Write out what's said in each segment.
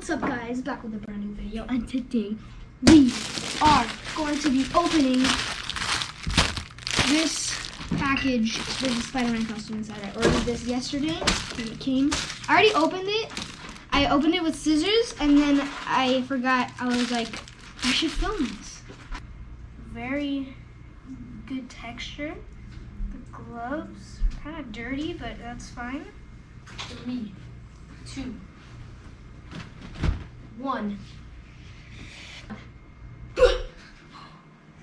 What's up guys, back with a brand new video, and today we are going to be opening this package with the Spider-Man costume inside. I ordered this yesterday and it came. I already opened it. I opened it with scissors and then I forgot. I was like, I should film this. Very good texture. The gloves, kind of dirty, but that's fine. 3, 2, 1.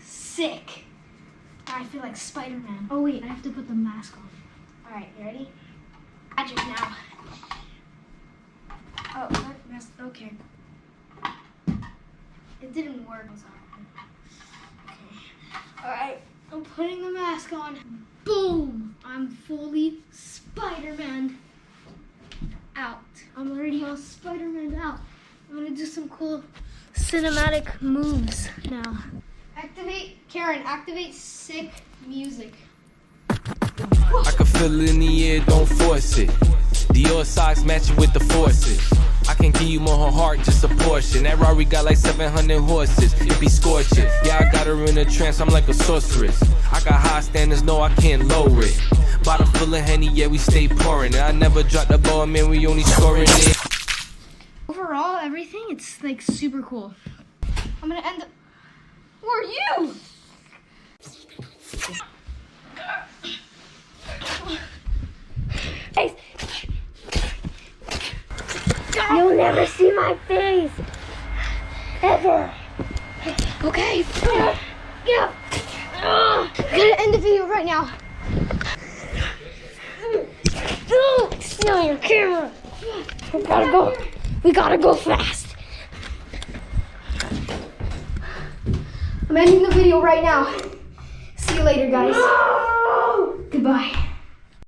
Sick. I feel like Spider-Man. Oh wait, I have to put the mask on. Alright, you ready? Magic now. Oh, that mask, okay. It didn't work. Okay. Alright, I'm putting the mask on. Boom! I'm fully Spider-Man out. I'm already all Spider-Man out. I'm gonna do some cool cinematic moves now. Activate sick music. I can feel it in the air, don't force it. Dior socks matching with the forces. I can give you more heart, just a portion. That Rari got like 700 horses. It be scorching. Yeah, I got her in a trance, I'm like a sorceress. I got high standards, no, I can't lower it. Bottle full of Henny, yeah, we stay pouring. And I never dropped the ball, man, we only scoring it. Overall, everything, it's like super cool. I'm gonna end the... Who are you? Hey. You'll never see my face. Ever. Okay. Get up. I'm gonna end the video right now. Steal your camera. We gotta go fast. I'm ending the video right now. See you later, guys. No! Goodbye.